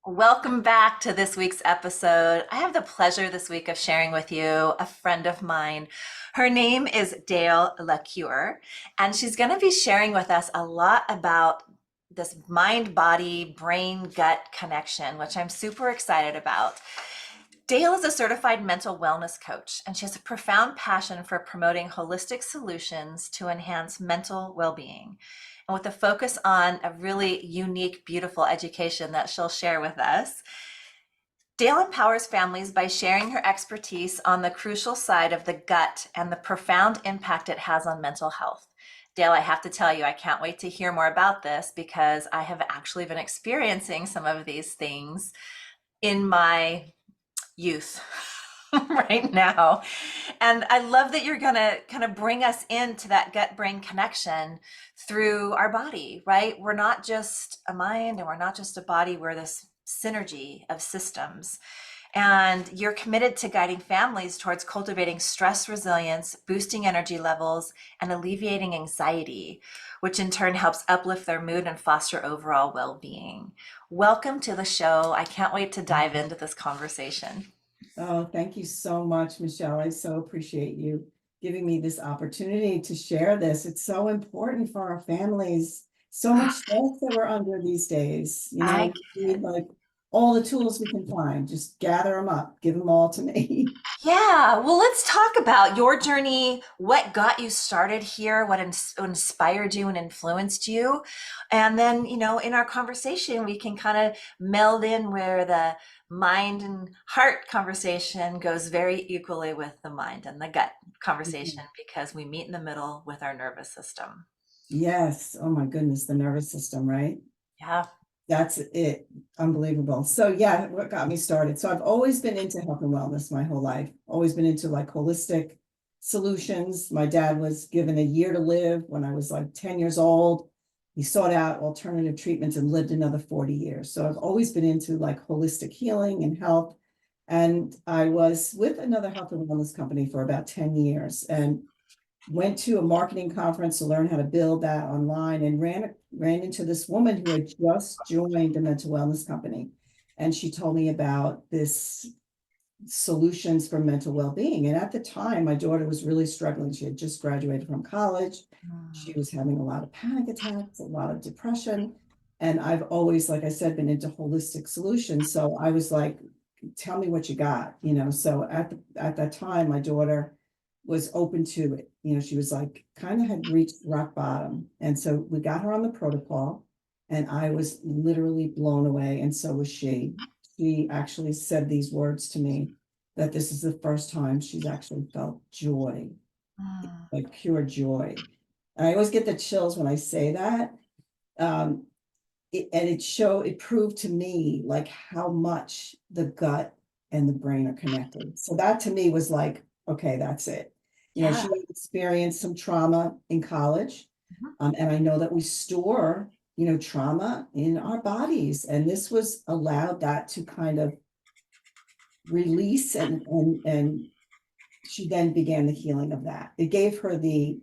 Welcome back to this week's episode. I have the pleasure this week of sharing with you a friend of mine. Her name is Dale LeCure, and she's going to be sharing with us a lot about this mind, body, brain, gut connection, which I'm super excited about. Dale is a certified mental wellness coach, and she has a profound passion for promoting holistic solutions to enhance mental well-being. And with a focus on a really unique, beautiful education that she'll share with us, Dale empowers families by sharing her expertise on the crucial side of the gut and the profound impact it has on mental health. Dale, I have to tell you, I can't wait to hear more about this because I have actually been experiencing some of these things in my youth right now. And I love that you're going to kind of bring us into that gut brain connection through our body, right? We're not just a mind and we're not just a body, we're this synergy of systems. And you're committed to guiding families towards cultivating stress resilience, boosting energy levels, and alleviating anxiety, which in turn helps uplift their mood and foster overall well-being. Welcome to the show. I can't wait to dive into this conversation. Oh, thank you so much, Michelle. I so appreciate you giving me this opportunity to share this. It's so important for our families. So much stress that we're under these days. I We need like all the tools we can find. Just gather them up, give them all to me. Yeah, well, let's talk about your journey, what got you started here, what inspired you and influenced you. And then, in our conversation, we can kind of meld in where the mind and heart conversation goes very equally with the mind and the gut conversation because we meet in the middle with our nervous system. Yes. Oh my goodness, the nervous system, right? Yeah. That's it. Unbelievable. So yeah, what got me started. So I've always been into health and wellness my whole life. Always been into like holistic solutions. My dad was given a year to live when I was like 10 years old. He sought out alternative treatments and lived another 40 years. So I've always been into like holistic healing and health. And I was with another health and wellness company for about 10 years. And went to a marketing conference to learn how to build that online and ran into this woman who had just joined a mental wellness company. And she told me about this solutions for mental well-being. And at the time, my daughter was really struggling. She had just graduated from college. She was having a lot of panic attacks, a lot of depression. And I've always, like I said, been into holistic solutions. So I was like, tell me what you got, So at that time, my daughter was open to it. She was like, kind of had reached rock bottom. And so we got her on the protocol, and I was literally blown away. And so was she. She actually said these words to me that this is the first time she's actually felt joy, Mm. like pure joy. And I always get the chills when I say that. Um, it proved to me like how much the gut and the brain are connected. So that to me was like, okay, that's it. She Yeah. had experienced some trauma in college. Mhm. And I know that we store, trauma in our bodies. And this was allowed that to kind of release and she then began the healing of that. It gave her the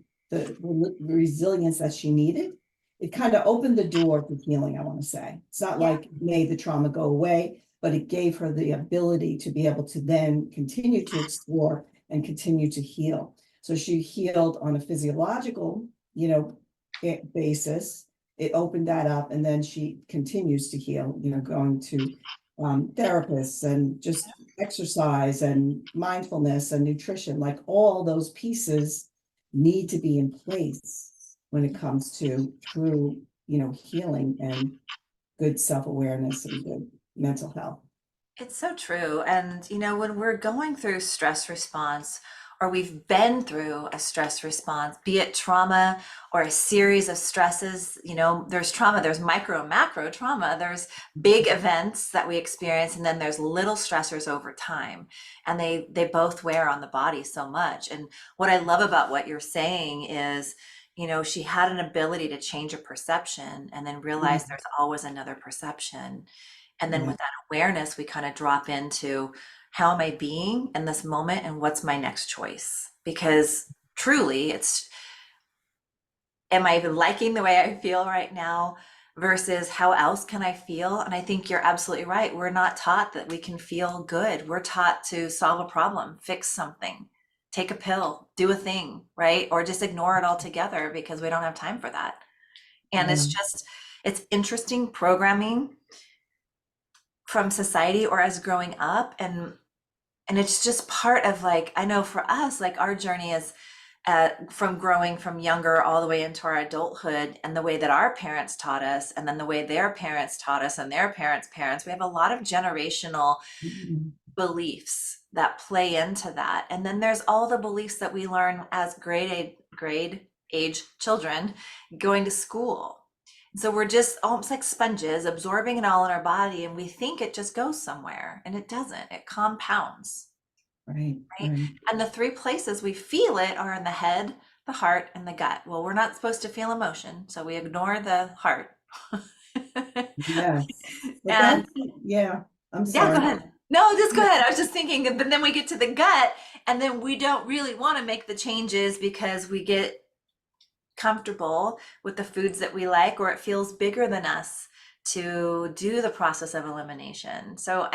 resilience that she needed. It kind of opened the door to healing, I want to say. It's not Yeah. like it made the trauma go away, but it gave her the ability to be able to then continue to explore and continue to heal. So she healed on a physiological, basis. It opened that up, and then she continues to heal, going to therapists and just exercise and mindfulness and nutrition, like all those pieces need to be in place when it comes to true, healing and good self-awareness and good mental health. It's so true. And, when we're going through stress response or we've been through a stress response, be it trauma or a series of stresses, there's trauma, there's micro and macro trauma, there's big events that we experience, and then there's little stressors over time. And they both wear on the body so much. And what I love about what you're saying is, she had an ability to change a perception and then realize Mhm. there's always another perception. And then Yeah. with that awareness, we kind of drop into how am I being in this moment and what's my next choice? Because truly, it's am I even liking the way I feel right now versus how else can I feel? And I think you're absolutely right. We're not taught that we can feel good. We're taught to solve a problem, fix something, take a pill, do a thing, right? Or just ignore it altogether because we don't have time for that. And Yeah. it's interesting programming from society or as growing up. And it's just part of, like, I know for us, like our journey is from growing from younger all the way into our adulthood, and the way that our parents taught us, and then the way their parents taught us, and their parents, we have a lot of generational Mhm. beliefs that play into that. And then there's all the beliefs that we learn as grade age children going to school. So we're just almost like sponges absorbing it all in our body, and we think it just goes somewhere, and it doesn't. It compounds, Right, right? right. And the three places we feel it are in the head, the heart, and the gut. Well, we're not supposed to feel emotion, so we ignore the heart. Yes. But And that's, yeah, I'm yeah, go sorry. ahead. No, just go ahead. I was just thinking, but then we get to the gut, and then we don't really want to make the changes because we get comfortable with the foods that we like, or it feels bigger than us to do the process of elimination. So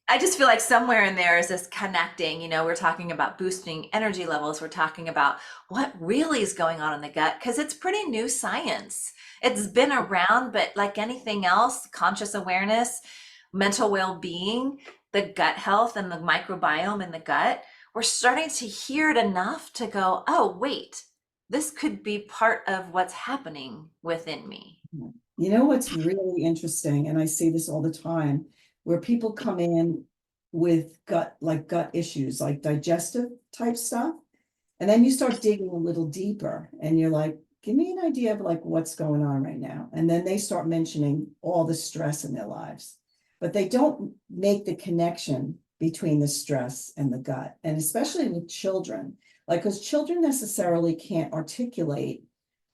I just feel like somewhere in there is this connecting. We're talking about boosting energy levels. We're talking about what really is going on in the gut, because it's pretty new science. It's been around, but like anything else, conscious awareness, mental well-being, the gut health and the microbiome in the gut, we're starting to hear it enough to go, oh, wait, this could be part of what's happening within me. You know what's really interesting, and I see this all the time, where people come in with gut issues, like digestive type stuff. And then you start digging a little deeper and you're like, give me an idea of like what's going on right now. And then they start mentioning all the stress in their lives, but they don't make the connection between the stress and the gut. And especially with children, like, because children necessarily can't articulate,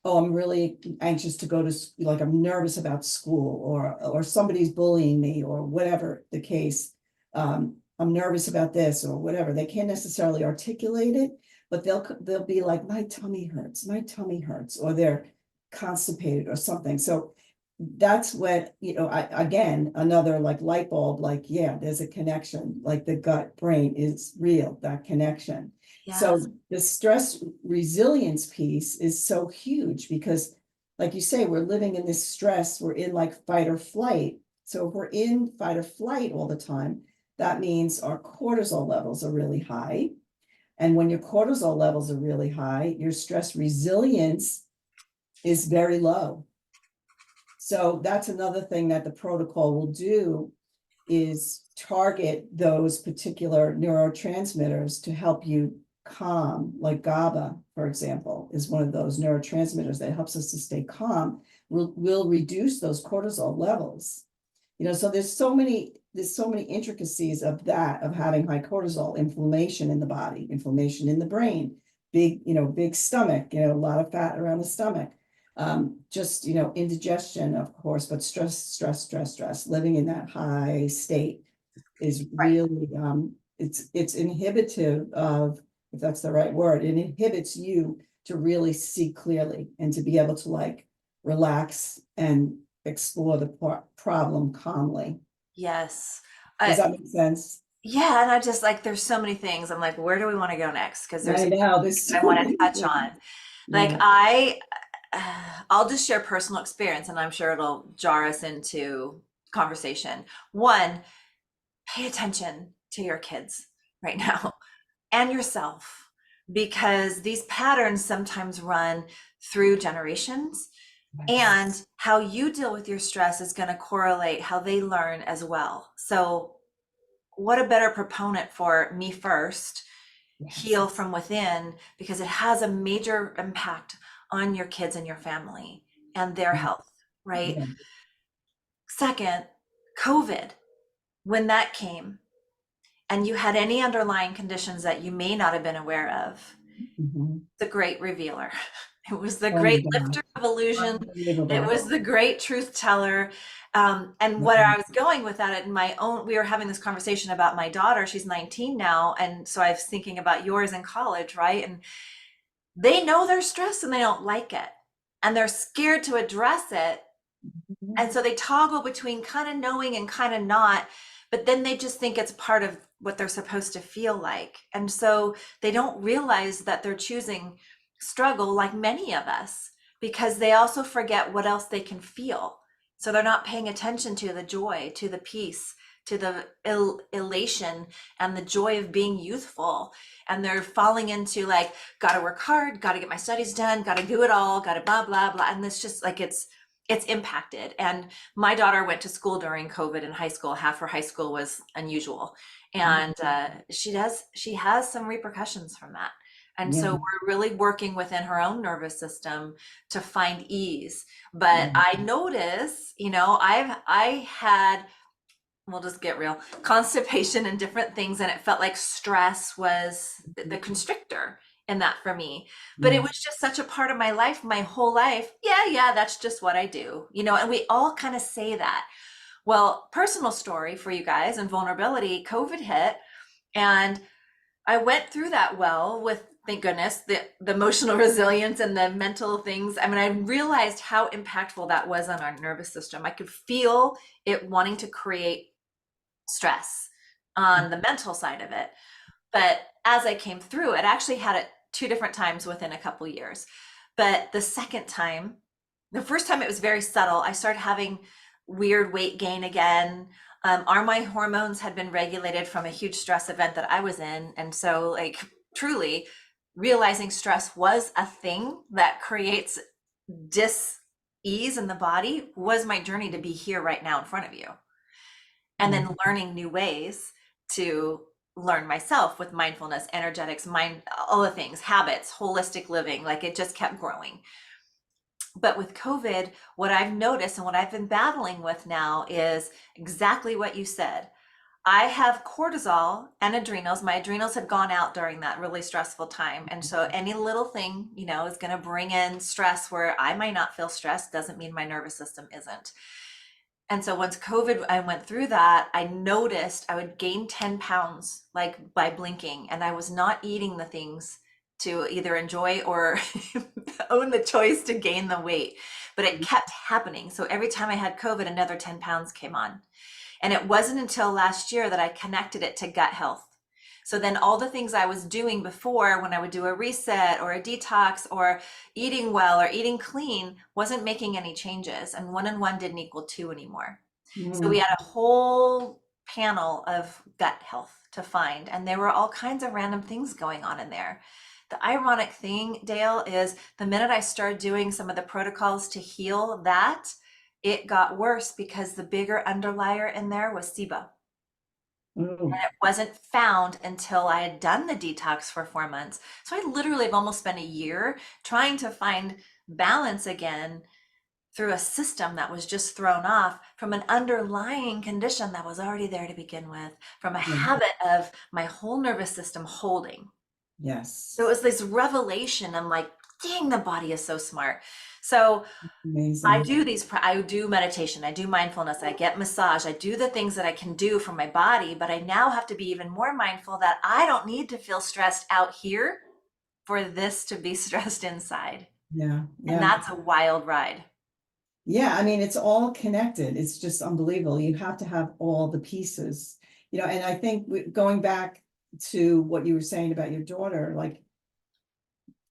oh, I'm really anxious to go to, like, I'm nervous about school, or somebody's bullying me, or whatever the case. I'm nervous about this or whatever. They can't necessarily articulate it, but they'll be like, my tummy hurts, or they're constipated or something. So that's what, again, another like light bulb, like, yeah, there's a connection, like the gut brain is real, that connection. Yes. So the stress resilience piece is so huge because, like you say, we're living in this stress, we're in like fight or flight. So if we're in fight or flight all the time, that means our cortisol levels are really high. And when your cortisol levels are really high, your stress resilience is very low. So that's another thing that the protocol will do, is target those particular neurotransmitters to help you calm, like GABA, for example, is one of those neurotransmitters that helps us to stay calm, will reduce those cortisol levels. So there's so many intricacies of that, of having high cortisol, inflammation in the body, inflammation in the brain, big stomach, a lot of fat around the stomach. Just, indigestion, of course, but stress, living in that high state is Right. really, it's inhibitive of, if that's the right word, it inhibits you to really see clearly and to be able to like relax and explore the problem calmly. Yes. Does I, that make sense? yeah, and I just like, there's so many things. I'm like, where do we want to go next? Because there's I know, there's I so want to many touch things. on. Like Yeah. I'll just share personal experience, and I'm sure it'll jar us into conversation. One, pay attention to your kids right now and yourself, because these patterns sometimes run through generations, and how you deal with your stress is going to correlate how they learn as well. So what a better proponent for me first, Yes. heal from within, because it has a major impact on your kids and your family and their health, right? Yeah. Second, COVID, when that came and you had any underlying conditions that you may not have been aware of, Mhm. the great revealer. It was the Oh my great God. lifter of illusion. It Unbelievable. was the great truth teller. And what I was going with that in my own, we were having this conversation about my daughter. She's 19 now. And so I was thinking about yours in college, right? And they know they're stressed and they don't like it. And they're scared to address it And so they toggle between kind of knowing and kind of not, but then they just think it's part of what they're supposed to feel like. And so they don't realize that they're choosing struggle like many of us, because they also forget what else they can feel. So they're not paying attention to the joy, to the peace, to the elation and the joy of being youthful. And they're falling into like, gotta work hard, gotta get my studies done, gotta do it all, gotta blah, blah, blah. And it's just like, it's impacted. And my daughter went to school during COVID in high school. Half her high school was unusual. And she has some repercussions from that. And Yeah, so we're really working within her own nervous system to find ease. But yeah, I notice, I had, we'll just get real, constipation and different things, and it felt like stress was the constrictor in that for me. But it yeah. was just such a part of my life, my whole life. Yeah, that's just what I do, and we all kind of say that. Well, personal story for you guys and vulnerability, COVID hit, and I went through that well with, thank goodness, the emotional resilience and the mental things. I mean, I realized how impactful that was on our nervous system. I could feel it wanting to create stress on the mental side of it. But as I came through, it actually had it two different times within a couple years. But the second time, the first time it was very subtle. I started having weird weight gain again. Are my hormones had been regulated from a huge stress event that I was in. And so, like, truly realizing stress was a thing that creates dis-ease in the body was my journey to be here right now in front of you. And Yeah. then learning new ways to learn myself with mindfulness, energetics, mind, all the things, habits, holistic living, like it just kept growing. But with COVID, what I've noticed and what I've been battling with now is exactly what you said. I have cortisol and adrenals. My adrenals had gone out during that really stressful time. And so any little thing, is going to bring in stress where I might not feel stressed, doesn't mean my nervous system isn't. And so once COVID, I went through that, I noticed I would gain 10 pounds like by blinking, and I was not eating the things to either enjoy or own the choice to gain the weight, but it kept happening. So every time I had COVID, another 10 pounds came on. And it wasn't until last year that I connected it to gut health. So then all the things I was doing before, when I would do a reset or a detox or eating well or eating clean, wasn't making any changes. And 1 and 1 didn't equal 2 anymore. So we Mm. had a whole panel of gut health to find, and there were all kinds of random things going on in there. The ironic thing, Dale, is the minute I started doing some of the protocols to heal that, it got worse because the bigger underlier in there was SIBO. Oh, It wasn't found until I had done the detox for 4 months. So I literally have almost spent a year trying to find balance again through a system that was just thrown off from an underlying condition that was already there to begin with, from a yeah. habit of my whole nervous system holding. So it Yes. was this revelation. I'm like, dang, the body is so smart. So Amazing. I do meditation, I do mindfulness, I get massage, I do the things that I can do for my body, but I now have to be even more mindful that I don't need to feel stressed out here for this to be stressed inside. Yeah, And yeah. that's a wild ride. Yeah, I mean, it's all connected. It's just unbelievable. You have to have all the pieces, and I think going back to what you were saying about your daughter, like,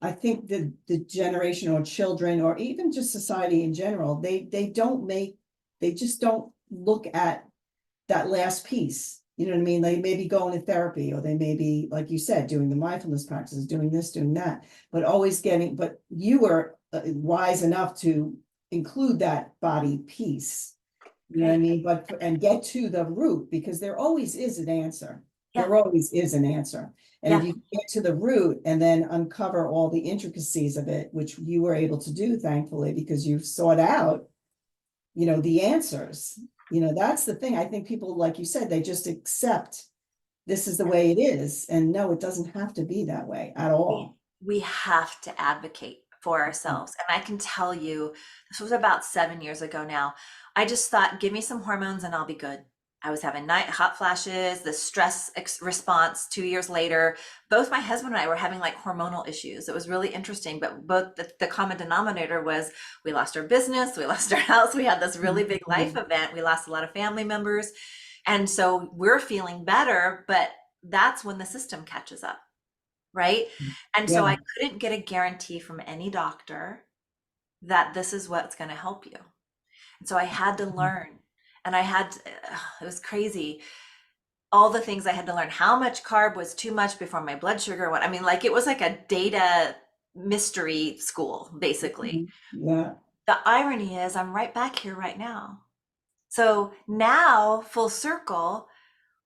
I think the generation or children or even just society in general, they just don't look at that last piece. You know what I mean? They may be going to therapy, or they may be, like you said, doing the mindfulness practices, doing this, doing that, but you were wise enough to include that body piece. You know what I Great. mean? And get to the root, because there always is an answer. Yeah. There always is an answer. And if Yeah. you get to the root and then uncover all the intricacies of it, which you were able to do, thankfully, because you've sought out, the answers. That's the thing. I think people, like you said, they just accept this is the way it is. And no, it doesn't have to be that way at We, all. we have to advocate for ourselves. And I can tell you, this was about 7 years ago now. I just thought, give me some hormones and I'll be good. I was having night hot flashes, the stress response 2 years later. Both my husband and I were having like hormonal issues. It was really interesting, but both the common denominator was we lost our business, we lost our house, we had this really big life Mhm. event, we lost a lot of family members. And so we're feeling better, but that's when the system catches up, right? And so Yeah. I couldn't get a guarantee from any doctor that this is what's going to help you. And so I had to learn, and it was crazy. All the things I had to learn, how much carb was too much before my blood sugar went. I mean, like it was like a data mystery school, basically. Mhm. Yeah. The irony is I'm right back here right now. So now, full circle,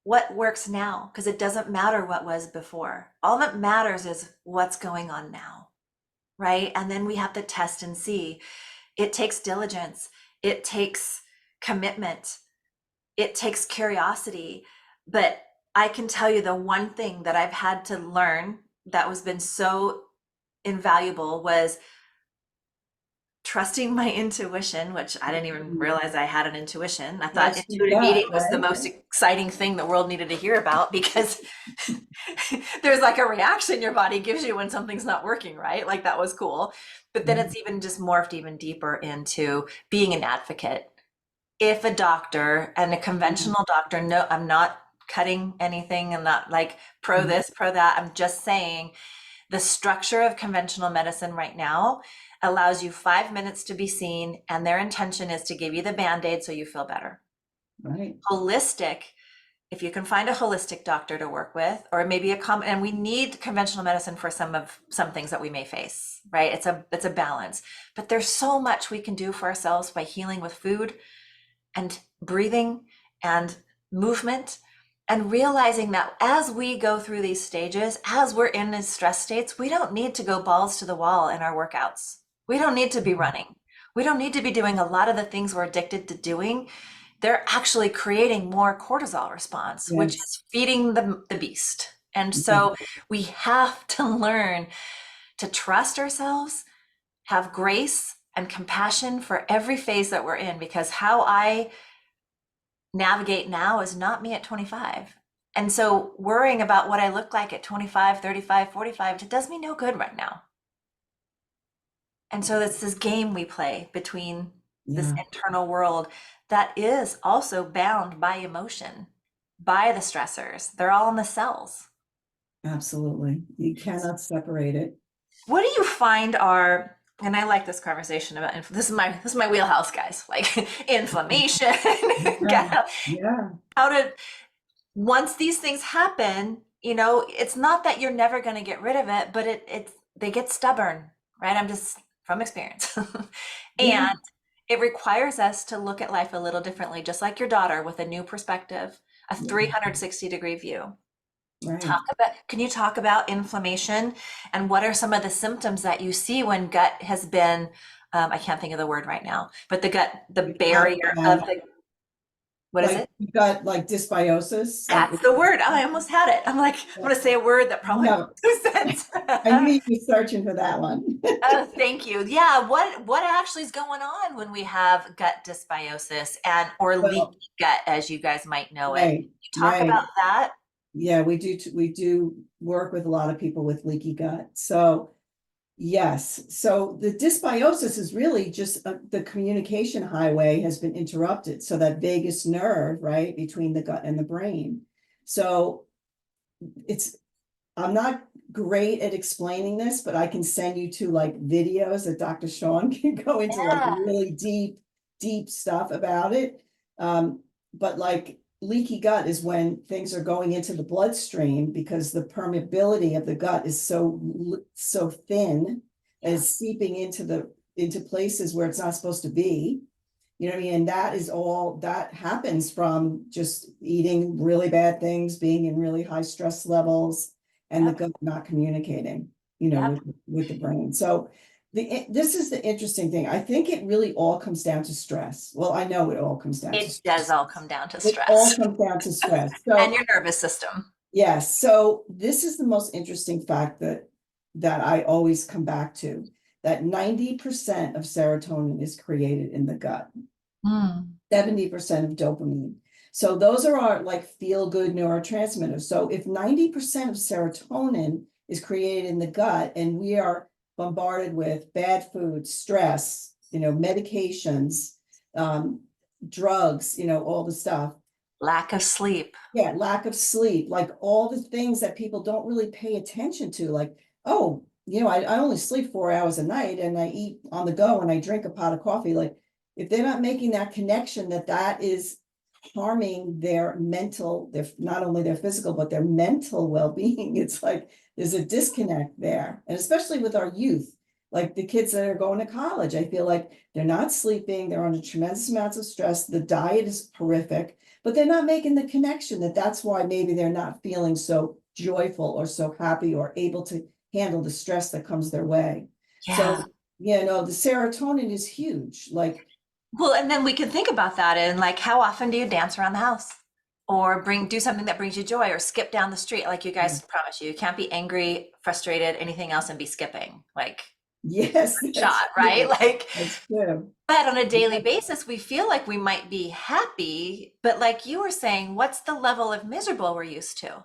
what works now? Because it doesn't matter what was before. All that matters is what's going on now, right? And then we have to test and see. It takes diligence, it takes commitment, it takes curiosity. But I can tell you the one thing that I've had to learn that was been so invaluable was trusting my intuition, which I didn't even Mhm. realize I had an intuition. I thought Trust your intuitive gut, eating was the right? most exciting thing the world needed to hear about because there's like a reaction your body gives you when something's not working right. Like that was cool. But then Mhm. it's even just morphed even deeper into being an advocate. If a doctor and a conventional doctor, no, I'm not cutting anything. I'm not like pro Mhm. this, pro that. I'm just saying the structure of conventional medicine right now allows you 5 minutes to be seen, and their intention is to give you the band-aid so you feel better. Right. Holistic, if you can find a holistic doctor to work with, or maybe and we need conventional medicine for some things that we may face, right? It's a balance. But there's so much we can do for ourselves by healing with food and breathing and movement, and realizing that as we go through these stages, as we're in these stress states, we don't need to go balls to the wall in our workouts. We don't need to be running. We don't need to be doing a lot of the things we're addicted to doing. They're actually creating more cortisol response, which Yes. is feeding the beast. And Mhm. so we have to learn to trust ourselves, have grace and compassion for every phase that we're in, because how I navigate now is not me at 25. And so worrying about what I look like at 25, 35, 45, it does me no good right now. And so it's this game we play between this Yeah, internal world that is also bound by emotion, by the stressors. They're all in the cells. absolutely. You cannot separate it. What do you find are, and I like this conversation about this is my wheelhouse, guys, like inflammation, Yeah. Yeah. how to once these things happen, it's not that you're never going to get rid of it, but they get stubborn, right? I'm just from experience. Yeah. And it requires us to look at life a little differently, just like your daughter with a new perspective, a Yeah. 360-degree view. Right. Can you talk about inflammation and what are some of the symptoms that you see when gut has been, I can't think of the word right now, but the gut, the You have, barrier of what is like it? you got like dysbiosis, like That's the word. Oh, I almost had it. I'm like, I'm going to say a word that probably no, makes no sense. I knew you'd be searching for that one. Oh, thank you. Yeah, what actually is going on when we have gut dysbiosis and or Well, leaky gut, as you guys might know it? right, You talk right. about that? Yeah, we do work with a lot of people with leaky gut. So yes, so the dysbiosis is really just the communication highway has been interrupted. So that vagus nerve, right, between the gut and the brain. So it's I'm not great at explaining this, but I can send you to like videos that Dr. Sean can go into like Yeah. really deep stuff about it. But like leaky gut is when things are going into the bloodstream because the permeability of the gut is so thin, and Yeah. it's seeping into places where it's not supposed to be. You know what I mean? And that is all that happens from just eating really bad things, being in really high stress levels, and the Yep. gut not communicating, Yep. with the brain. So this is the interesting thing. I think it really all comes down to stress. Well, I know it all comes down to It does stress. all come down to It all stress comes down to stress. and So your nervous system. yes, so this is the most interesting fact that I always come back to, that 90% of serotonin is created in the gut. Mm. 70% of dopamine. So those are our like feel good neurotransmitters. So if 90% of serotonin is created in the gut and we are bombarded with bad food, stress, medications, drugs, all the stuff. Lack of sleep. Yeah, lack of sleep, like all the things that people don't really pay attention to, like, oh, I only sleep 4 hours a night and I eat on the go and I drink a pot of coffee. Like, if they're not making that connection that is harming their mental, not only their physical, but their mental well-being, it's like there's a disconnect there. And especially with our youth, like the kids that are going to college, I feel like they're not sleeping, they're under tremendous amounts of stress, the diet is horrific, but they're not making the connection that's why maybe they're not feeling so joyful or so happy or able to handle the stress that comes their way. Yeah. So, the serotonin is huge. Like, well, and then we can think about that and like, how often do you dance around the house or do something that brings you joy or skip down the street? Like you guys promise you can't be angry, frustrated, anything else and be skipping. Like, yes, shot, right? Like, that's true. But on a daily basis, we feel like we might be happy, but like you were saying, what's the level of miserable we're used to?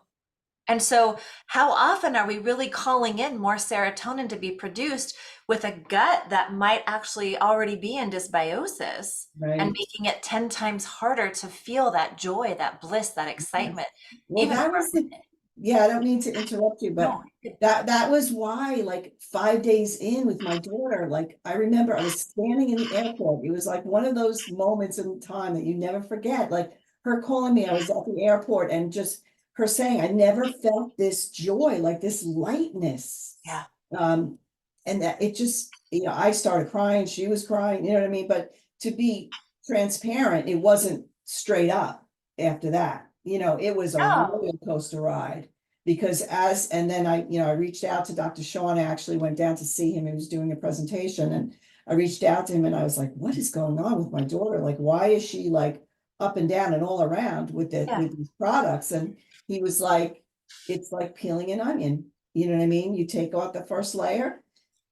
And so how often are we really calling in more serotonin to be produced with a gut that might actually already be in dysbiosis and making it 10 times harder to feel that joy, that bliss, that excitement? Well, even that was I don't mean to interrupt you, but that was why, like 5 days in with my daughter, like I remember I was standing in the airport. It was like one of those moments in time that you never forget. Like her calling me, I was at the airport and just her saying, I never felt this joy, like this lightness. Yeah. And that it just, I started crying, she was crying, you know what I mean? But to be transparent, it wasn't straight up after that. It was a roller coaster ride because and then I reached out to Dr. Sean. I actually went down to see him. He was doing a presentation and I reached out to him and I was like, what is going on with my daughter? Like, why is she like up and down and all around with these products? And he was like, it's like peeling an onion. You know what I mean? You take off the first layer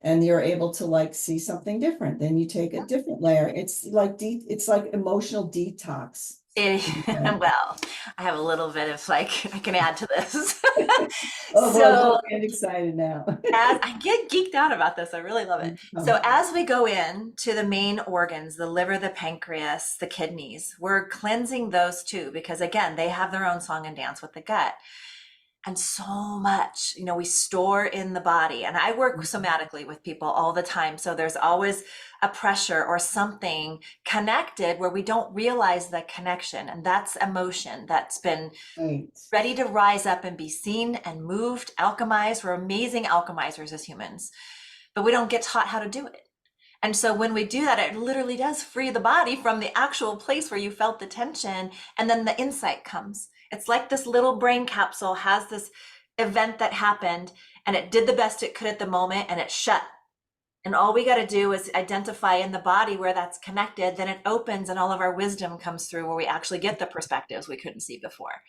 and you're able to like see something different. Then you take a different layer. It's like emotional detox. Well, I have a little bit of like, I can add to this. Oh, So well, I'm excited now. as I get geeked out about this, I really love it. So as we go in to the main organs, the liver, the pancreas, the kidneys, we're cleansing those too, because again, they have their own song and dance with the gut. And so much, we store in the body. And I work somatically with people all the time. So there's always a pressure or something connected where we don't realize the connection. And that's emotion that's been ready to rise up and be seen and moved, alchemized. We're amazing alchemizers as humans, but we don't get taught how to do it. And so when we do that, it literally does free the body from the actual place where you felt the tension. And then the insight comes. It's like this little brain capsule has this event that happened and it did the best it could at the moment and it shut. And all we got to do is identify in the body where that's connected. Then it opens and all of our wisdom comes through where we actually get the perspectives we couldn't see before.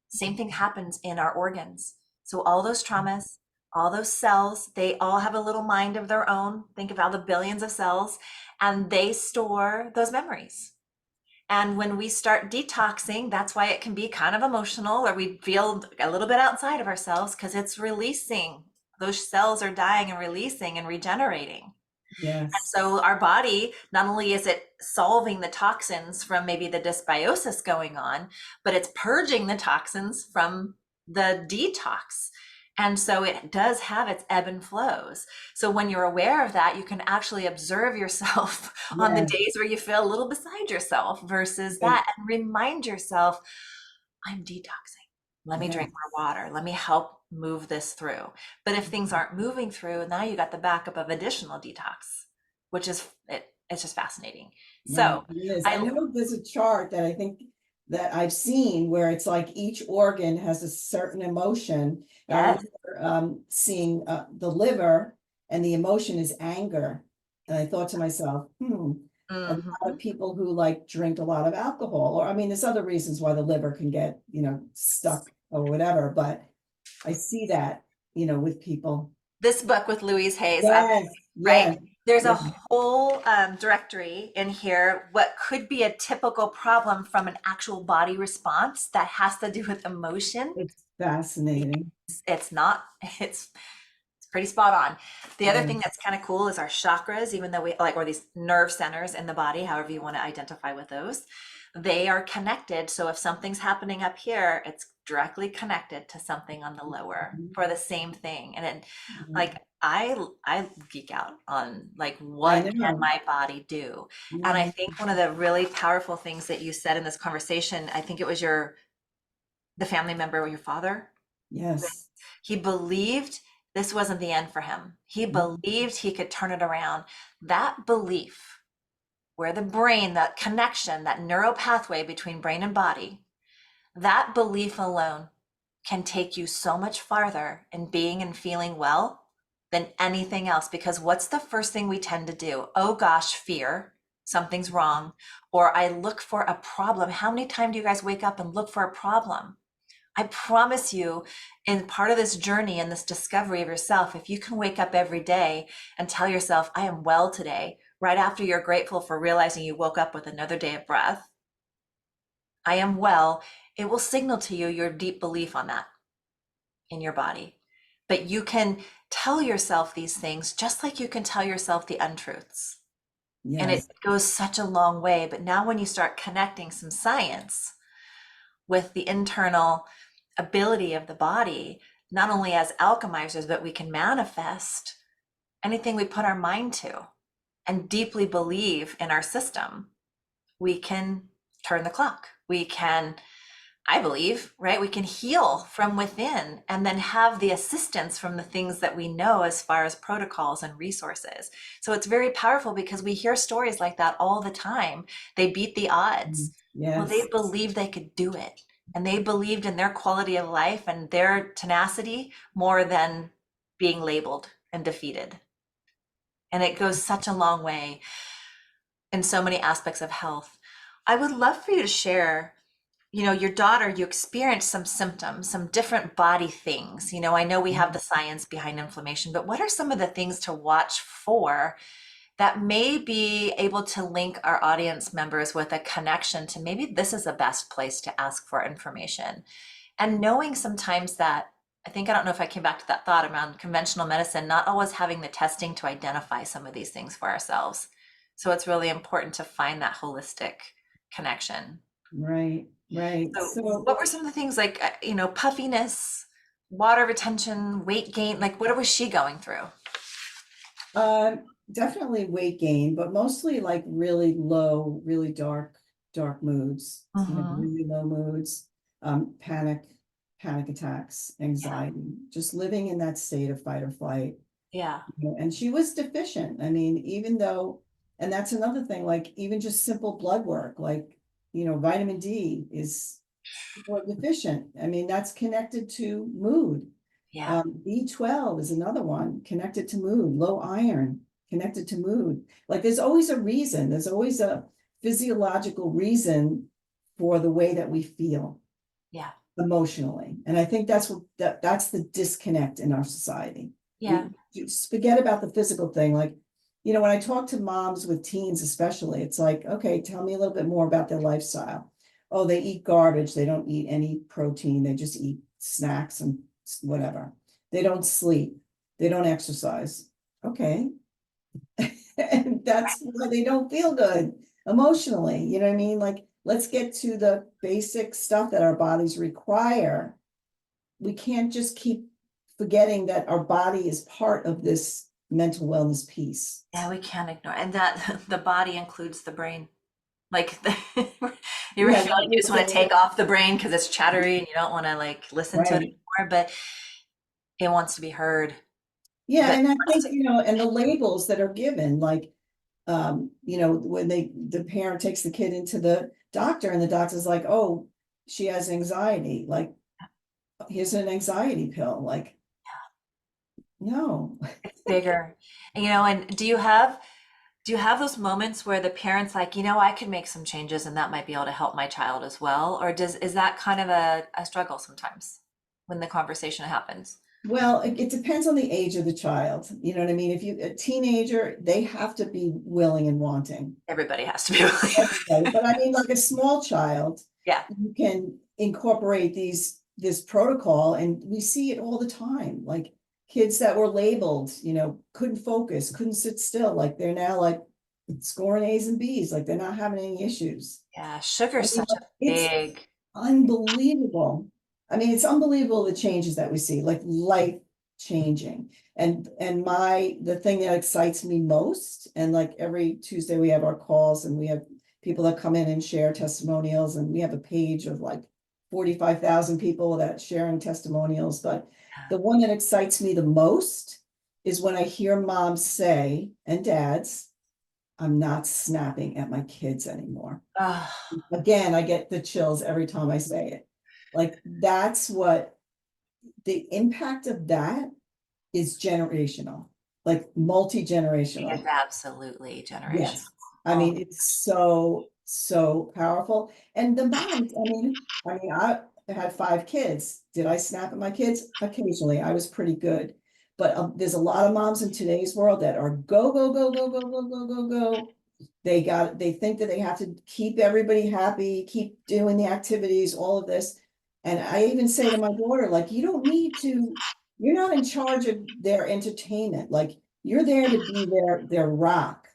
Same thing happens in our organs. So all those traumas, all those cells, they all have a little mind of their own. Think of all the billions of cells and they store those memories. And when we start detoxing, that's why it can be kind of emotional or we feel a little bit outside of ourselves because it's releasing. Those cells are dying and releasing and regenerating. Yes. And so our body, not only is it solving the toxins from maybe the dysbiosis going on, but it's purging the toxins from the detox. And so it does have its ebb and flows. So when you're aware of that, you can actually observe yourself on the days where you feel a little beside yourself versus that and remind yourself, I'm detoxing. Let me drink more water. Let me help move this through. But if things aren't moving through, now you got the backup of additional detox, which is, it's just fascinating. So I know there's a chart that I think that I've seen where it's like each organ has a certain emotion. I remember seeing the liver and the emotion is anger. And I thought to myself, a lot of people who like drink a lot of alcohol, or I mean, there's other reasons why the liver can get, stuck or whatever, but I see that, with people. This book with Louise Hayes, right? There's a Yeah, whole directory in here, what could be a typical problem from an actual body response that has to do with emotion. it's fascinating. It's not, it's pretty spot on. The other thing Yes. that's kind of cool is our chakras, even though we like, or these nerve centers in the body, however you want to identify with those, they are connected. So if something's happening up here, it's directly connected to something on the lower for the same thing. And it, like, I geek out on like I what can know. my body do? And I Mhm. think one of the really powerful things that you said in this conversation, I think it was the family member or your father, Yes. he believed this wasn't the end for him. He believed he could turn it around. That belief, where the brain, that connection, that neural pathway between brain and body, that belief alone can take you so much farther in being and feeling well than anything else. Because what's the first thing we tend to do? Oh gosh, fear, something's wrong. Or I look for a problem. How many times do you guys wake up and look for a problem? I promise you, in part of this journey and this discovery of yourself, if you can wake up every day and tell yourself, I am well today, right after you're grateful for realizing you woke up with another day of breath, I am well, it will signal to you your deep belief on that in your body. But you can tell yourself these things just like you can tell yourself the untruths. And it Yes. goes such a long way. But now, when you start connecting some science with the internal ability of the body, not only as alchemizers, but we can manifest anything we put our mind to and deeply believe in our system. We can turn the clock. We can, I believe, right? We can heal from within and then have the assistance from the things that we know as far as protocols and resources. So it's very powerful because we hear stories like that all the time. They beat the odds. Well, they Yes. believed they could do it. And they believed in their quality of life and their tenacity more than being labeled and defeated. And it goes such a long way in so many aspects of health. I would love for you to share, your daughter, you experienced some symptoms, some different body things. I know we have the science behind inflammation, but what are some of the things to watch for that may be able to link our audience members with a connection to maybe this is the best place to ask for information? And knowing sometimes that, I don't know if I came back to that thought around conventional medicine, not always having the testing to identify some of these things for ourselves. So it's really important to find that holistic connection. Right. Right. So So, what were some of the things like, puffiness, water retention, weight gain? Like, what was she going through? definitely weight gain, but mostly like really low, really dark moods, Mm-hmm. really low moods, panic attacks, Yeah. anxiety, just living in that state of fight or flight. Yeah. And she was deficient. I mean, even though, and that's another thing, like even just simple blood work, like, vitamin D is deficient. I mean, that's connected to mood. Yeah. B12 is another one connected to mood, low iron connected to mood. Like there's always a reason, there's always a physiological reason for the way that we feel Yeah. emotionally. And I think that's the disconnect in our society. Yeah. We just forget about the physical thing. Like, when I talk to moms with teens, especially, it's like, okay, tell me a little bit more about their lifestyle. Oh, they eat garbage. They don't eat any protein. They just eat snacks and whatever. They don't sleep. They don't exercise. Okay. And that's why they don't feel good emotionally. You know what I mean? Like, let's get to the basic stuff that our bodies require. We can't just keep forgetting that our body is part of this mental wellness piece. Yeah, we can't ignore, and that the body includes the brain. Like you really Yeah, feel like that you was just want to take off the brain because it's chattery and you don't want to like listen to it right. anymore, but it wants to be heard. Yeah, But and I think, and the labels that are given, like, when the parent takes the kid into the doctor and the doctor's like, oh, she has anxiety, like, here's an anxiety pill, like, no. it's bigger. And do you have those moments where the parents like, I could make some changes and that might be able to help my child as well? Or is that kind of a struggle sometimes when the conversation happens? Well, it depends on the age of the child. You know what I mean? If you, a teenager, they have to be willing and wanting. Everybody has to be willing. Everybody. But I mean, like a small child, Yeah. you can incorporate this protocol, and we see it all the time. Like kids that were labeled, couldn't focus, couldn't sit still. Like they're now like scoring A's and B's, like they're not having any issues. Yeah. I Sugar's mean, such a it's big, unbelievable. I mean, it's unbelievable the changes that we see, like life changing. And the thing that excites me most, and like every Tuesday we have our calls and we have people that come in and share testimonials, and we have a page of like 45,000 people that sharing testimonials. But the one that excites me the most is when I hear moms say, and dads, I'm not snapping at my kids anymore. oh, Again, I get the chills every time I say it. Like that's what the impact of that is generational, like it's multi-generational. absolutely generational. Yes. I Oh, mean, it's so, so powerful. And the moms, I had 5 kids. Did I snap at my kids? Occasionally, I was pretty good. But there's a lot of moms in today's world that are go, go, go, go, go, go, go, go, go. They think that they have to keep everybody happy, keep doing the activities, all of this. And I even say to my daughter, like, you don't need to, you're not in charge of their entertainment. Like, you're there to be their rock,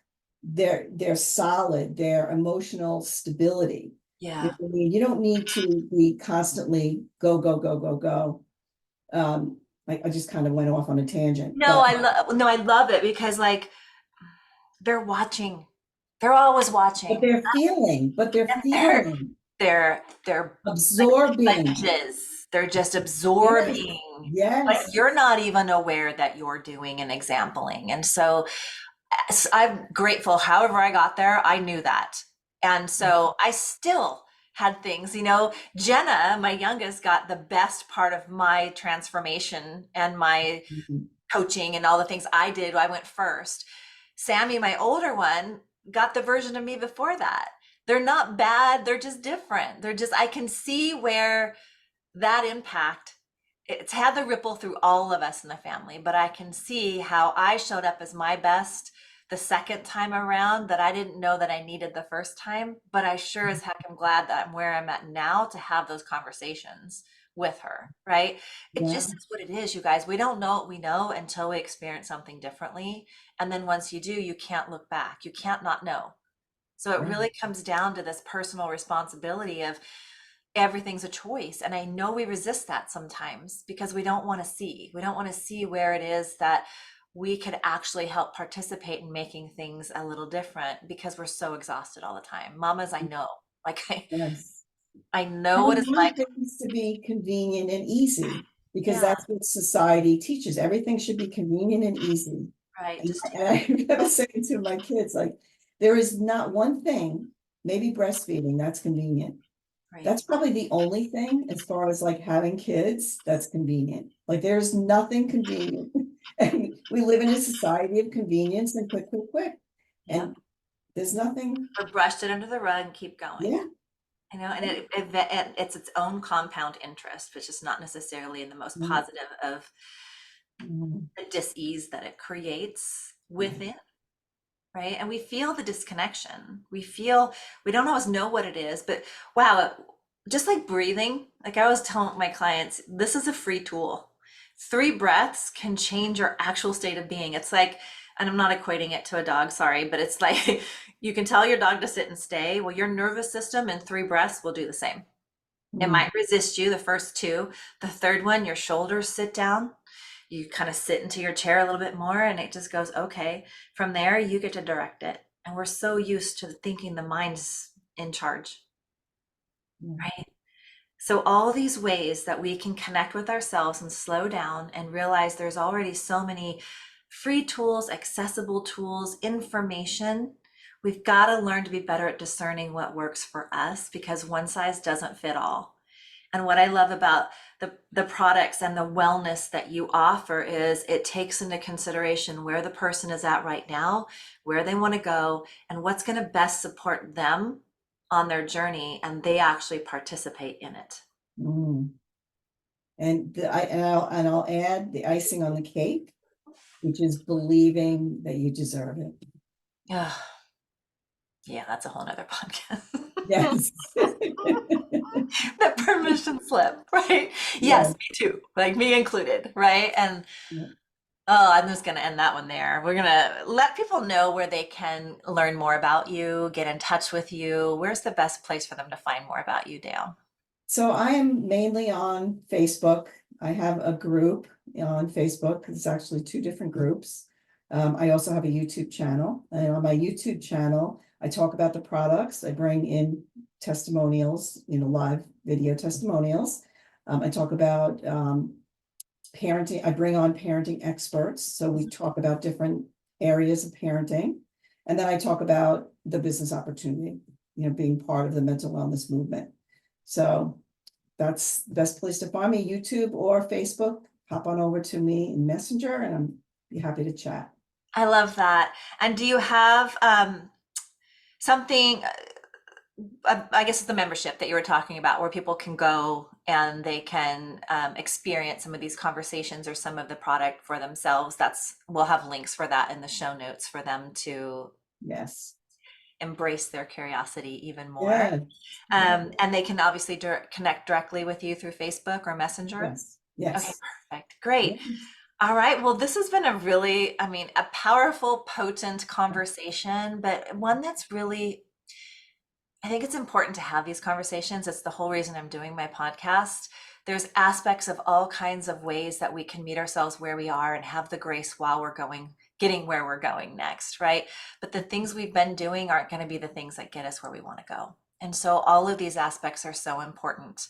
their solid, their emotional stability. You know yeah. what I mean? You don't need to be constantly go, go, go, go, go. I just kind of went off on a tangent, No, but I love it because like they're watching. They're always but watching. they're And they're feeling, they're absorbing. sponges. They're just Yes, absorbing. Like yes. you're not even aware that you're doing and exampling. And so I'm grateful. However, I got there, I knew that. And so I still had things, Jenna, my youngest, got the best part of my transformation and my Mhm. coaching and all the things I did. I went first. Sammy, my older one, got the version of me before that. They're not bad. They're just different. I can see where that impact, it's had the ripple through all of us in the family, but I can see how I showed up as my best the second time around that I didn't know that I needed the first time, but I sure as heck am glad that I'm where I'm at now to have those conversations with her, right? It Yeah, just is what it is, you guys. We don't know what we know until we experience something differently. And then once you do, you can't look back. You can't not know. So it right. really comes down to this personal responsibility of everything's a choice. And I know we resist that sometimes because we don't want to see. We don't want to see where it is that we could actually help participate in making things a little different because we're so exhausted all the time. Mamas, I know. Like Yes. I And know we what it's like. want things to be convenient and easy because Yeah, that's what society teaches. Everything should be convenient and easy. right. Just And I remember saying to my kids, like, there is not one thing, maybe breastfeeding, that's convenient. right. That's probably the only thing as far as like having kids that's convenient. Like there's nothing convenient. And we live in a society of convenience and quick, quick, quick. Yep. And there's nothing, Or brushed it under the rug and keep going. yeah. And it's its own compound interest, which is not necessarily in the most Mm, positive of mm, the dis-ease that it creates yeah. within, right? And we feel the disconnection. We don't always know what it is, but wow, just like breathing, like I always tell my clients, this is a free tool. 3 breaths can change your actual state of being. It's like, and I'm not equating it to a dog, sorry, but it's like you can tell your dog to sit and stay. Well, your nervous system in 3 breaths will do the same. It Mm, might resist you the first two. The third one, your shoulders sit down. You kind of sit into your chair a little bit more and it just goes, okay. From there, you get to direct it. And we're so used to thinking the mind's in charge, yeah. right? So, all these ways that we can connect with ourselves and slow down and realize there's already so many free tools, accessible tools, information. We've got to learn to be better at discerning what works for us because one size doesn't fit all. And what I love about the products and the wellness that you offer is it takes into consideration where the person is at right now, where they want to go, and what's going to best support them on their journey, and they actually participate in it. Mm. I'll add the icing on the cake, which is believing that you deserve it. Yeah, yeah, that's a whole nother podcast. Yes. The permission slip, right? Yes, Yeah. me too. Like me included, right? And Yeah. oh, I'm just gonna end that one there. We're gonna let people know where they can learn more about you, get in touch with you. Where's the best place for them to find more about you, Dale? So I am mainly on Facebook. I have a group on Facebook. It's actually two different groups. I also have a YouTube channel, and on my YouTube channel, I talk about the products. I bring in testimonials, live video testimonials. I talk about parenting. I bring on parenting experts. So we talk about different areas of parenting. And then I talk about the business opportunity, being part of the mental wellness movement. So that's the best place to find me, YouTube or Facebook. Hop on over to me in Messenger and I'm be happy to chat. I love that. And do you have something, I guess it's the membership that you were talking about, where people can go and they can experience some of these conversations or some of the product for themselves? We'll have links for that in the show notes for them to Yes. embrace their curiosity even more. Yeah. Yeah. And they can obviously connect directly with you through Facebook or Messenger. Yes. Okay, Yes. perfect. Great. Yes. All right. Well, this has been a really, a powerful, potent conversation, but one that's really, I think it's important to have these conversations. It's the whole reason I'm doing my podcast. There's aspects of all kinds of ways that we can meet ourselves where we are and have the grace while we're getting where we're going next, right? But the things we've been doing aren't going to be the things that get us where we want to go. And so all of these aspects are so important.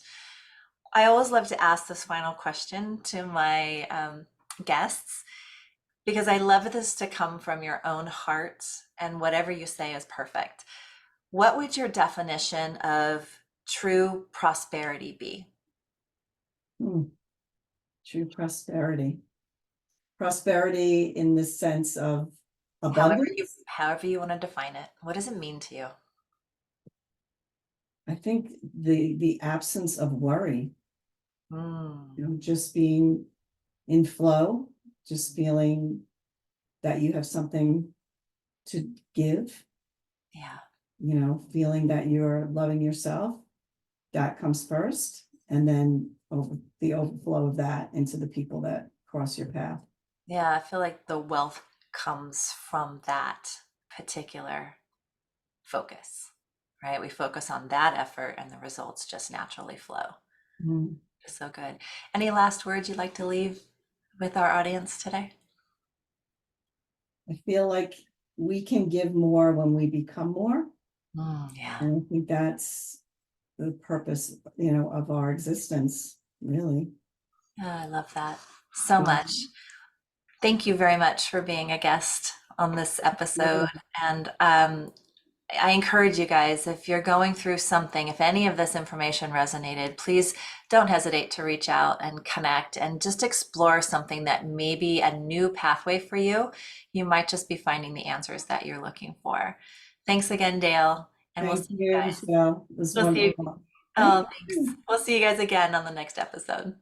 I always love to ask this final question to my guests, because I love this to come from your own heart, and whatever you say is perfect. What would your definition of true prosperity be? Hmm. True prosperity. Prosperity in the sense of abundance. However you want to define it. What does it mean to you? I think the absence of worry, Mm, just being in flow, just feeling that you have something to give, yeah. feeling that you're loving yourself, that comes first, and then the overflow of that into the people that cross your path. Yeah, I feel like the wealth comes from that particular focus, right? We focus on that effort and the results just naturally flow. Mm. So good. Any last words you'd like to leave with our audience today? I feel like we can give more when we become more. Yeah. And I think that's the purpose, of our existence, really. I love that so So, much. Thank you very much for being a guest on this episode. And I encourage you guys, if you're going through something, if any of this information resonated, please don't hesitate to reach out and connect and just explore something that may be a new pathway for you. You might just be finding the answers that you're looking for. Thanks again, Dale. And we'll thank see you you, guys. Michelle. It was We'll see you. wonderful. Thank Oh, thanks. you. We'll see you guys again on the next episode.